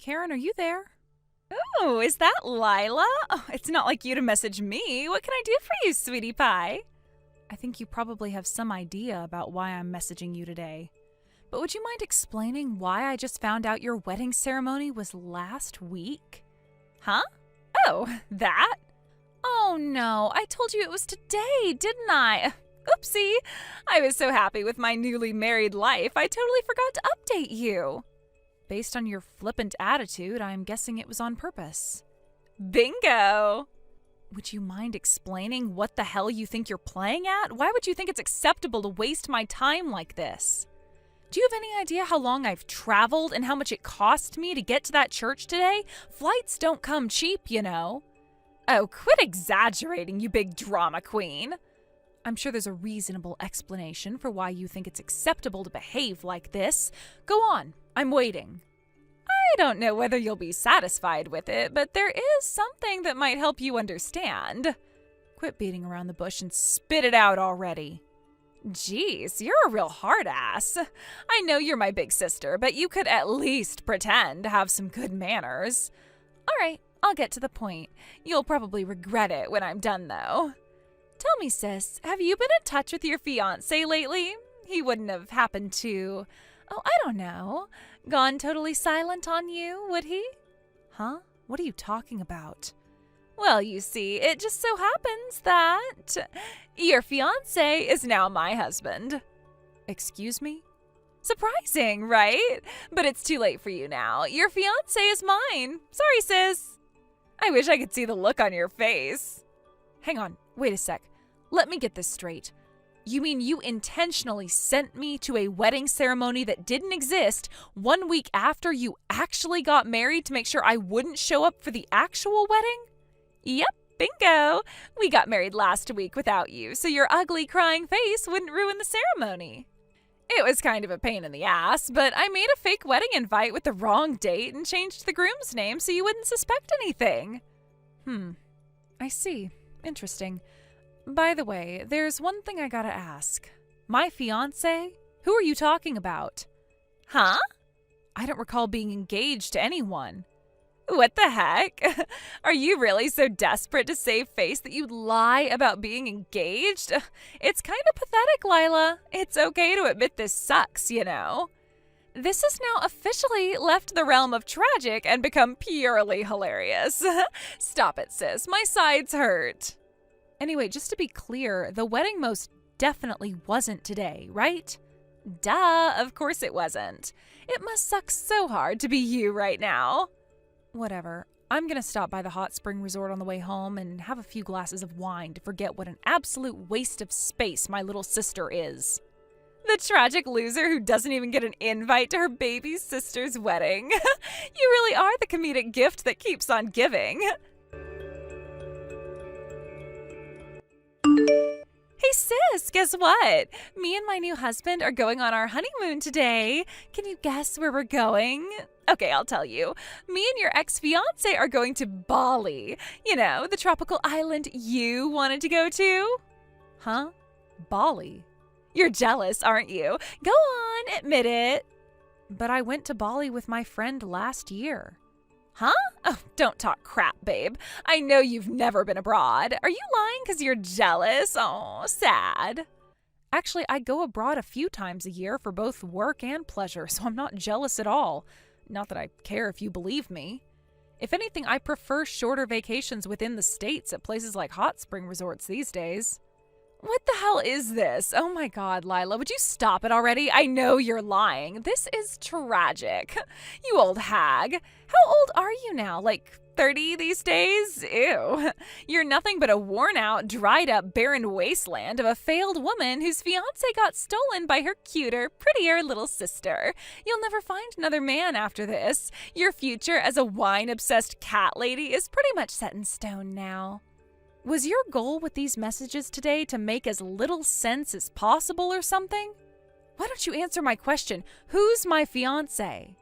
Karen, are you there? Oh, is that Lila? Oh, it's not like you to message me. What can I do for you, sweetie pie? I think you probably have some idea about why I'm messaging you today. But would you mind explaining why I just found out your wedding ceremony was last week? Huh? Oh, that? Oh no, I told you it was today, didn't I? Oopsie. I was so happy with my newly married life, I totally forgot to update you. Based on your flippant attitude, I'm guessing it was on purpose. Bingo! Would you mind explaining what the hell you think you're playing at? Why would you think it's acceptable to waste my time like this? Do you have any idea how long I've traveled and how much it cost me to get to that church today? Flights don't come cheap, you know. Oh, quit exaggerating, you big drama queen. I'm sure there's a reasonable explanation for why you think it's acceptable to behave like this. Go on, I'm waiting. I don't know whether you'll be satisfied with it, but there is something that might help you understand. Quit beating around the bush and spit it out already. Jeez, you're a real hard ass. I know you're my big sister, but you could at least pretend to have some good manners. All right, I'll get to the point. You'll probably regret it when I'm done, though. Tell me, sis, have you been in touch with your fiancé lately? He wouldn't have happened to, I don't know, gone totally silent on you, would he? Huh? What are you talking about? Well, you see, it just so happens that your fiancé is now my husband. Excuse me? Surprising, right? But it's too late for you now. Your fiancé is mine. Sorry, sis. I wish I could see the look on your face. Hang on, wait a sec. Let me get this straight. You mean you intentionally sent me to a wedding ceremony that didn't exist 1 week after you actually got married to make sure I wouldn't show up for the actual wedding? Yep, bingo. We got married last week without you, so your ugly crying face wouldn't ruin the ceremony. It was kind of a pain in the ass, but I made a fake wedding invite with the wrong date and changed the groom's name so you wouldn't suspect anything. I see. Interesting. By the way, there's one thing I gotta ask. My fiancé? Who are you talking about? Huh? I don't recall being engaged to anyone. What the heck? Are you really so desperate to save face that you'd lie about being engaged? It's kind of pathetic, Lila. It's okay to admit this sucks, you know. This has now officially left the realm of tragic and become purely hilarious. Stop it, sis. My sides hurt. Anyway, just to be clear, the wedding most definitely wasn't today, right? Duh, of course it wasn't. It must suck so hard to be you right now. Whatever. I'm gonna stop by the hot spring resort on the way home and have a few glasses of wine to forget what an absolute waste of space my little sister is. The tragic loser who doesn't even get an invite to her baby sister's wedding. You really are the comedic gift that keeps on giving. Hey sis, guess what? Me and my new husband are going on our honeymoon today. Can you guess where we're going? Okay, I'll tell you. Me and your ex-fiancé are going to Bali. You know, the tropical island you wanted to go to. Huh? Bali? You're jealous, aren't you? Go on, admit it. But I went to Bali with my friend last year. Huh? Oh, don't talk crap, babe. I know you've never been abroad. Are you lying because you're jealous? Oh, sad. Actually, I go abroad a few times a year for both work and pleasure, so I'm not jealous at all. Not that I care if you believe me. If anything, I prefer shorter vacations within the States at places like hot spring resorts these days. What the hell is this? Oh my God, Lila, would you stop it already? I know you're lying. This is tragic. You old hag. How old are you now? Like 30 these days? Ew. You're nothing but a worn out, dried up, barren wasteland of a failed woman whose fiancé got stolen by her cuter, prettier little sister. You'll never find another man after this. Your future as a wine-obsessed cat lady is pretty much set in stone now. Was your goal with these messages today to make as little sense as possible or something? Why don't you answer my question? Who's my fiancé?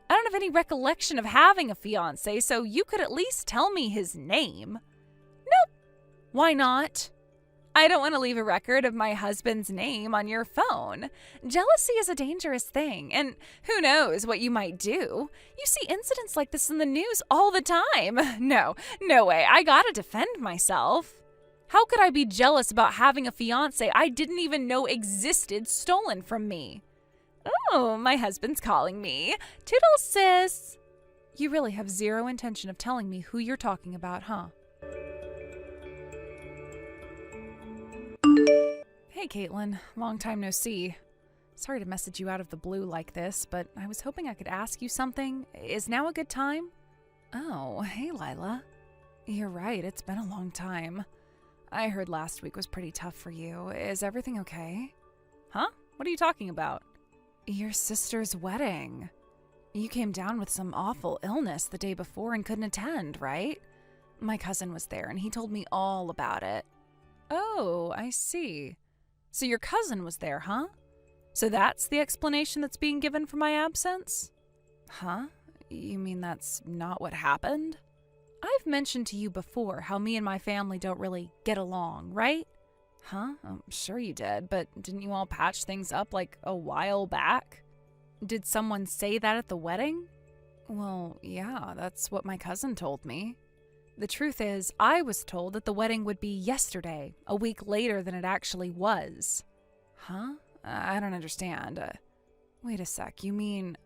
I don't have any recollection of having a fiancé, so you could at least tell me his name. Nope. Why not? I don't want to leave a record of my husband's name on your phone. Jealousy is a dangerous thing, and who knows what you might do. You see incidents like this in the news all the time. No way. I gotta defend myself. How could I be jealous about having a fiancé I didn't even know existed stolen from me? Oh, my husband's calling me. Toodles, sis. You really have zero intention of telling me who you're talking about, huh? Hey, Caitlin. Long time no see. Sorry to message you out of the blue like this, but I was hoping I could ask you something. Is now a good time? Oh, hey, Lila. You're right. It's been a long time. I heard last week was pretty tough for you. Is everything okay? Huh? What are you talking about? Your sister's wedding. You came down with some awful illness the day before and couldn't attend, right? My cousin was there and he told me all about it. Oh, I see. So your cousin was there, huh? So that's the explanation that's being given for my absence? Huh? You mean that's not what happened? I've mentioned to you before how me and my family don't really get along, right? Huh? I'm sure you did, but didn't you all patch things up like a while back? Did someone say that at the wedding? Well, yeah, that's what my cousin told me. The truth is, I was told that the wedding would be yesterday, a week later than it actually was. Huh? I don't understand. Wait a sec, you mean...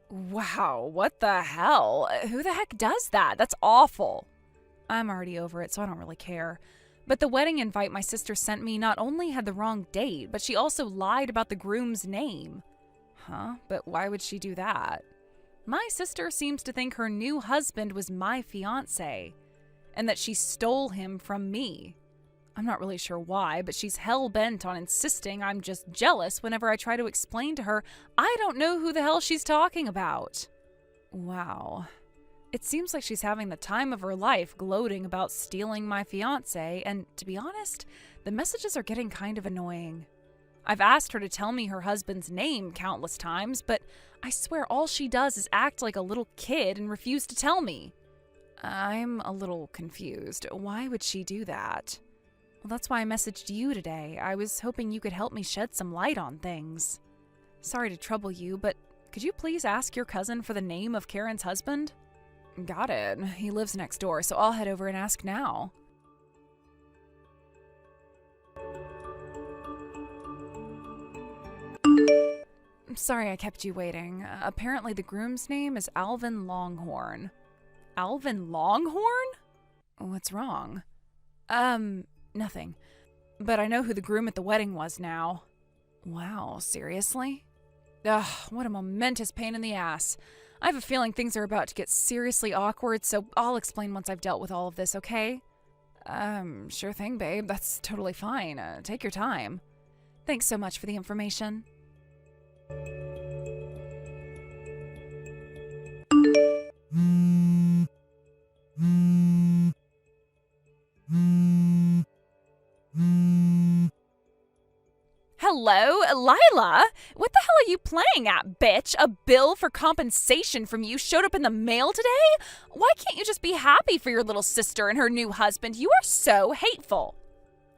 Wow, what the hell? Who the heck does that? That's awful. I'm already over it, so I don't really care. But the wedding invite my sister sent me not only had the wrong date, but she also lied about the groom's name. Huh? But why would she do that? My sister seems to think her new husband was my fiancé, and that she stole him from me. I'm not really sure why, but she's hell-bent on insisting I'm just jealous whenever I try to explain to her I don't know who the hell she's talking about. Wow. It seems like she's having the time of her life gloating about stealing my fiancé, and to be honest, the messages are getting kind of annoying. I've asked her to tell me her husband's name countless times, but I swear all she does is act like a little kid and refuse to tell me. I'm a little confused. Why would she do that? Well, that's why I messaged you today. I was hoping you could help me shed some light on things. Sorry to trouble you, but could you please ask your cousin for the name of Karen's husband? Got it. He lives next door, so I'll head over and ask now. I'm sorry I kept you waiting. Apparently the groom's name is Alvin Longhorn. Alvin Longhorn? What's wrong? Nothing. But I know who the groom at the wedding was now. Wow, seriously? Ugh, what a momentous pain in the ass. I have a feeling things are about to get seriously awkward, so I'll explain once I've dealt with all of this, okay? Sure thing, babe. That's totally fine. Take your time. Thanks so much for the information. Hello, Lila? What the hell are you playing at, bitch? A bill for compensation from you showed up in the mail today? Why can't you just be happy for your little sister and her new husband? You are so hateful.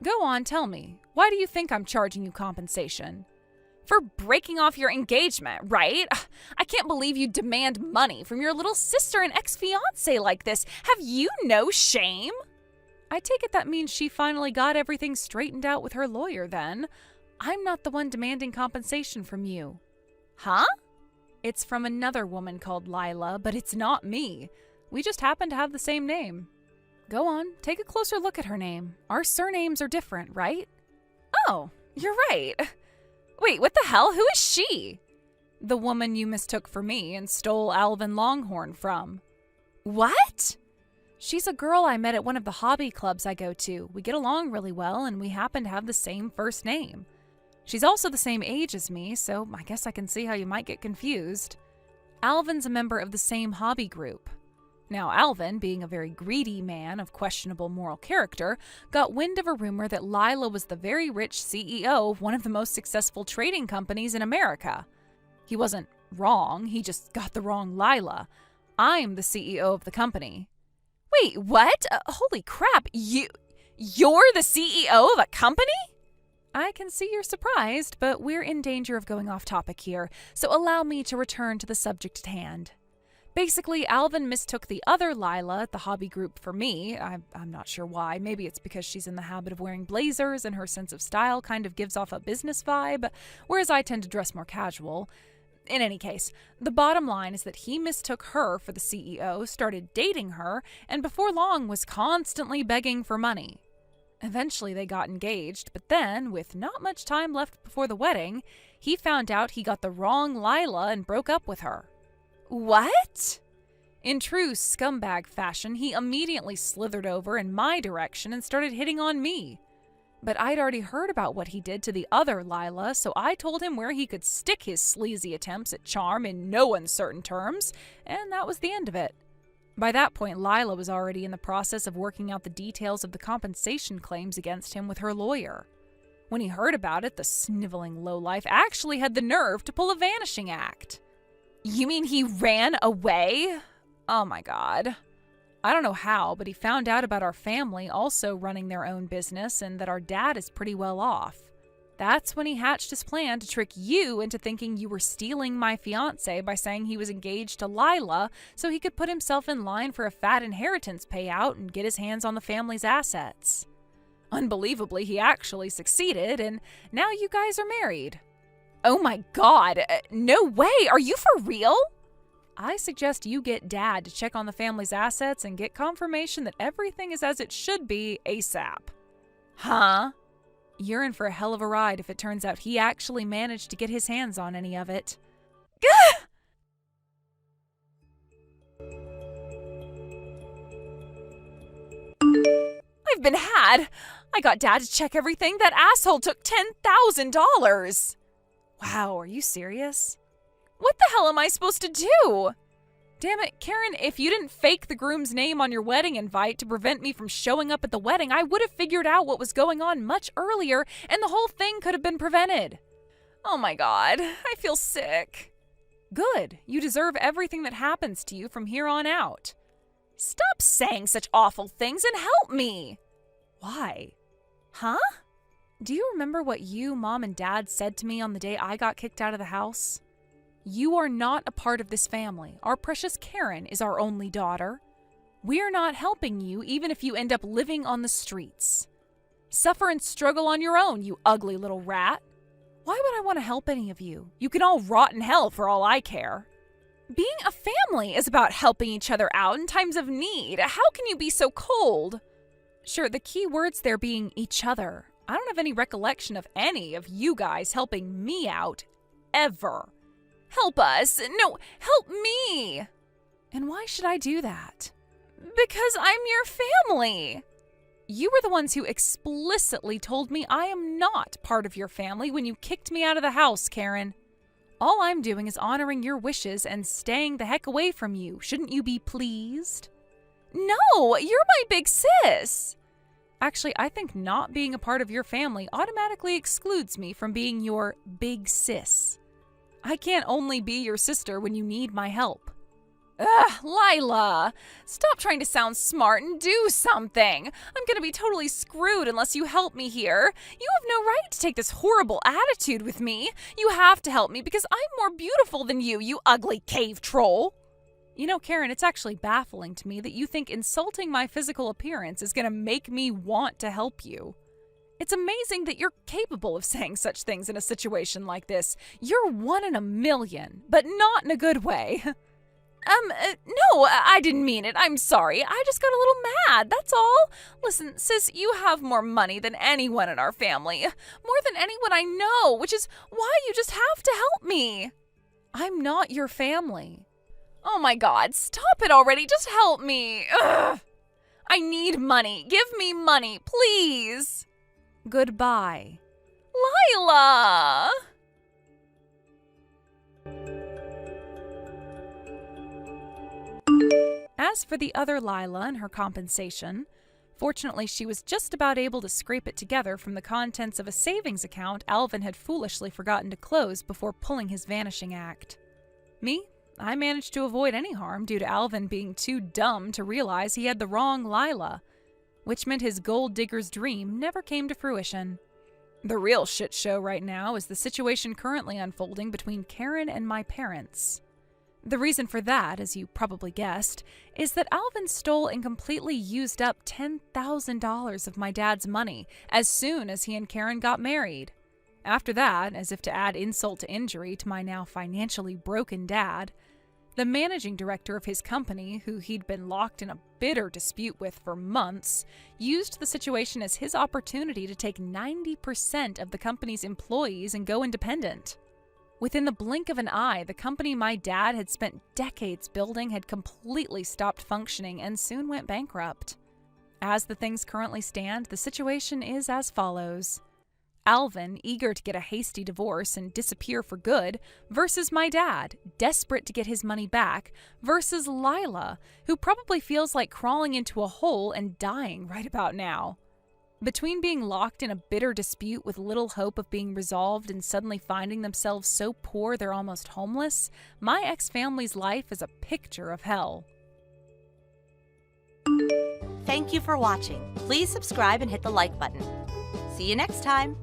Go on, tell me. Why do you think I'm charging you compensation? For breaking off your engagement, right? I can't believe you demand money from your little sister and ex-fiancé like this. Have you no shame? I take it that means she finally got everything straightened out with her lawyer then. I'm not the one demanding compensation from you. Huh? It's from another woman called Lila, but it's not me. We just happen to have the same name. Go on, take a closer look at her name. Our surnames are different, right? Oh, you're right. Wait, what the hell? Who is she? The woman you mistook for me and stole Alvin Longhorn from. What? She's a girl I met at one of the hobby clubs I go to. We get along really well, and we happen to have the same first name. She's also the same age as me, so I guess I can see how you might get confused. Alvin's a member of the same hobby group. Now, Alvin, being a very greedy man of questionable moral character, got wind of a rumor that Lila was the very rich CEO of one of the most successful trading companies in America. He wasn't wrong, he just got the wrong Lila. I'm the CEO of the company. Wait, what? Holy crap, you You're the CEO of a company? I can see you're surprised, but we're in danger of going off topic here, so allow me to return to the subject at hand. Basically, Alvin mistook the other Lila at the hobby group for me. I'm not sure why. Maybe it's because she's in the habit of wearing blazers and her sense of style kind of gives off a business vibe, whereas I tend to dress more casual. In any case, the bottom line is that he mistook her for the CEO, started dating her, and before long was constantly begging for money. Eventually they got engaged, but then, with not much time left before the wedding, he found out he got the wrong Lila and broke up with her. What? In true scumbag fashion, he immediately slithered over in my direction and started hitting on me. But I'd already heard about what he did to the other Lila, so I told him where he could stick his sleazy attempts at charm in no uncertain terms, and that was the end of it. By that point, Lila was already in the process of working out the details of the compensation claims against him with her lawyer. When he heard about it, the sniveling lowlife actually had the nerve to pull a vanishing act. You mean he ran away? Oh my God. I don't know how, but he found out about our family also running their own business and that our dad is pretty well off. That's when he hatched his plan to trick you into thinking you were stealing my fiancé by saying he was engaged to Lila so he could put himself in line for a fat inheritance payout and get his hands on the family's assets. Unbelievably, he actually succeeded, and now you guys are married. Oh my God, no way, are you for real? I suggest you get Dad to check on the family's assets and get confirmation that everything is as it should be ASAP. Huh? You're in for a hell of a ride if it turns out he actually managed to get his hands on any of it. Gah! I've been had. I got Dad to check everything. That asshole took $10,000. Wow, are you serious? What the hell am I supposed to do? Damn it, Karen, if you didn't fake the groom's name on your wedding invite to prevent me from showing up at the wedding, I would have figured out what was going on much earlier, and the whole thing could have been prevented. Oh my God, I feel sick. Good. You deserve everything that happens to you from here on out. Stop saying such awful things and help me. Why? Huh? Do you remember what you, Mom, and Dad said to me on the day I got kicked out of the house? You are not a part of this family. Our precious Karen is our only daughter. We're not helping you even if you end up living on the streets. Suffer and struggle on your own, you ugly little rat. Why would I want to help any of you? You can all rot in hell for all I care. Being a family is about helping each other out in times of need. How can you be so cold? Sure, the key words there being each other. I don't have any recollection of any of you guys helping me out, ever. Help us. No, help me. And why should I do that? Because I'm your family. You were the ones who explicitly told me I am not part of your family when you kicked me out of the house, Karen. All I'm doing is honoring your wishes and staying the heck away from you. Shouldn't you be pleased? No, you're my big sis. Actually, I think not being a part of your family automatically excludes me from being your big sis. I can't only be your sister when you need my help. Ugh, Lila, stop trying to sound smart and do something. I'm gonna be totally screwed unless you help me here. You have no right to take this horrible attitude with me. You have to help me because I'm more beautiful than you ugly cave troll. You know, Karen, it's actually baffling to me that you think insulting my physical appearance is gonna make me want to help you. It's amazing that you're capable of saying such things in a situation like this. You're one in a million, but not in a good way. No, I didn't mean it. I'm sorry. I just got a little mad, that's all. Listen, sis, you have more money than anyone in our family. More than anyone I know, which is why you just have to help me. I'm not your family. Oh my God, stop it already. Just help me. Ugh. I need money. Give me money, please. Goodbye. Lila! As for the other Lila and her compensation, fortunately she was just about able to scrape it together from the contents of a savings account Alvin had foolishly forgotten to close before pulling his vanishing act. Me? I managed to avoid any harm due to Alvin being too dumb to realize he had the wrong Lila. which meant his gold digger's dream never came to fruition. The real shit show right now is the situation currently unfolding between Karen and my parents. The reason for that, as you probably guessed, is that Alvin stole and completely used up $10,000 of my dad's money as soon as he and Karen got married. After that, as if to add insult to injury to my now financially broken dad, the managing director of his company, who he'd been locked in a bitter dispute with for months, used the situation as his opportunity to take 90% of the company's employees and go independent. Within the blink of an eye, the company my dad had spent decades building had completely stopped functioning and soon went bankrupt. As the things currently stand, the situation is as follows. Alvin, eager to get a hasty divorce and disappear for good, versus my dad, desperate to get his money back, versus Lila, who probably feels like crawling into a hole and dying right about now. Between being locked in a bitter dispute with little hope of being resolved and suddenly finding themselves so poor they're almost homeless, my ex-family's life is a picture of hell. Thank you for watching. Please subscribe and hit the like button. See you next time.